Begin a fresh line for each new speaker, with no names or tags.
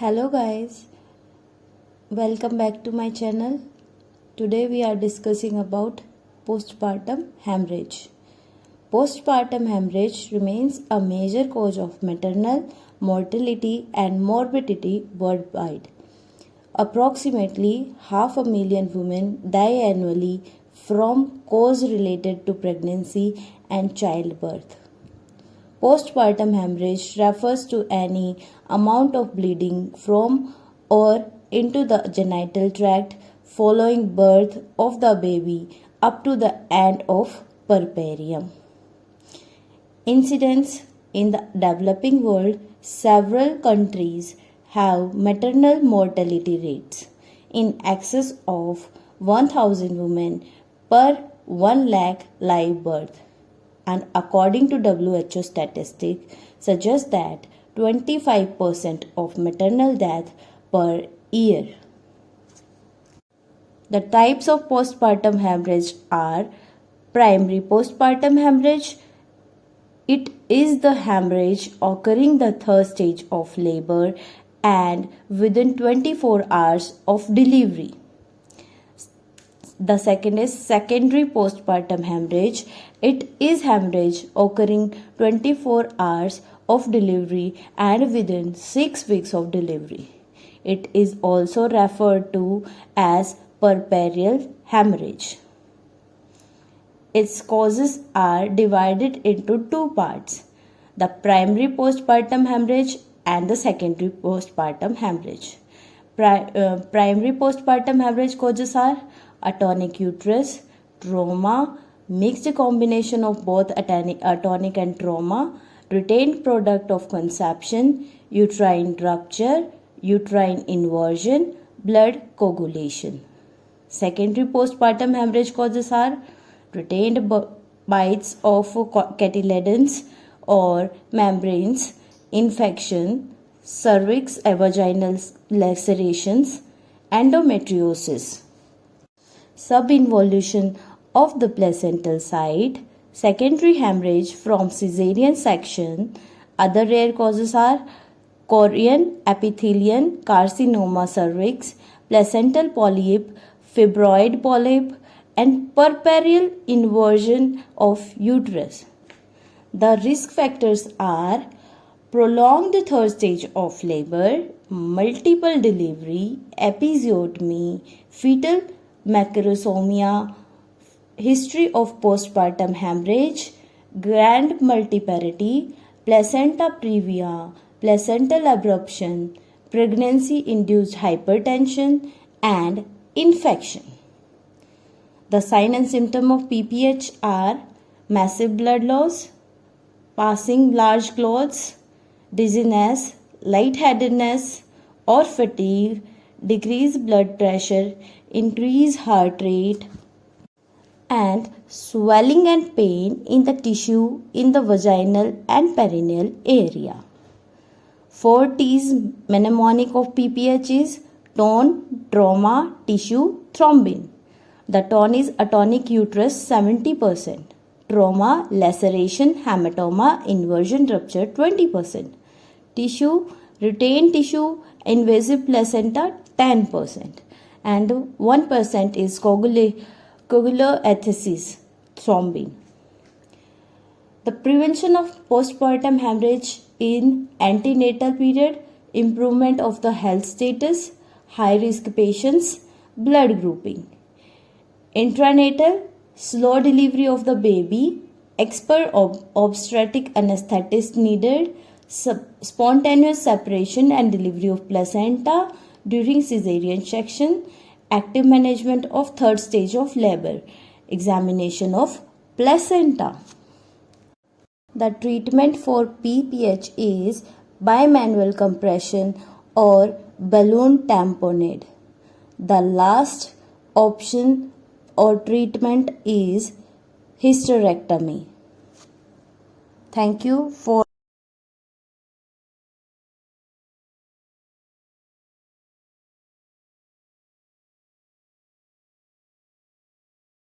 Hello guys, welcome back to my channel. Today we are discussing about postpartum hemorrhage. Postpartum hemorrhage remains a major cause of maternal mortality and morbidity worldwide. Approximately 500,000 women die annually from cause related to pregnancy and childbirth. Postpartum hemorrhage refers to any amount of bleeding from or into the genital tract following birth of the baby up to the end of puerperium. Incidence in the developing world, several countries have maternal mortality rates in excess of 1,000 women per 1 lakh live birth. And according to WHO statistics suggest that 25% of maternal death per year. The types of postpartum hemorrhage are primary postpartum hemorrhage. It is the hemorrhage occurring the third stage of labor and within 24 hours of delivery. The second is secondary postpartum hemorrhage. It is hemorrhage occurring 24 hours of delivery and within 6 weeks of delivery. It is also referred to as puerperal hemorrhage. Its causes are divided into two parts: the primary postpartum hemorrhage and the secondary postpartum hemorrhage. Primary postpartum hemorrhage causes are atonic uterus, trauma, mixed combination of both atonic and trauma, retained product of conception, uterine rupture, uterine inversion, blood coagulation. Secondary postpartum hemorrhage causes are retained bites of cotyledons or membranes, infection, cervix vaginal lacerations, endometriosis, subinvolution of the placental site, secondary hemorrhage from caesarean section. Other rare causes are chorion epithelial carcinoma cervix, placental polyp, fibroid polyp, and puerperal inversion of uterus. The risk factors are prolonged third stage of labor, multiple delivery, episiotomy, fetal macrosomia, history of postpartum hemorrhage, grand multiparity, placenta previa, placental abruption, pregnancy-induced hypertension, and infection. The sign and symptom of PPH are massive blood loss, passing large clots, dizziness, lightheadedness or fatigue, decreased blood pressure, increased heart rate, and swelling and pain in the tissue in the vaginal and perineal area. 4 T's mnemonic of PPH is tone, trauma, tissue, thrombin. The tone is atonic uterus 70%, trauma, laceration, hematoma, inversion, rupture 20%, tissue, retained tissue, invasive placenta 10%, and 1% is coagulopathies, thrombin. The prevention of postpartum hemorrhage in antenatal period, improvement of the health status, high risk patients, blood grouping. Intranatal, slow delivery of the baby, expert obstetric anesthetist needed, spontaneous separation and delivery of placenta during caesarean section, active management of third stage of labor, examination of placenta. The treatment for PPH is bimanual compression or balloon tamponade. The last option or treatment is hysterectomy. Thank you for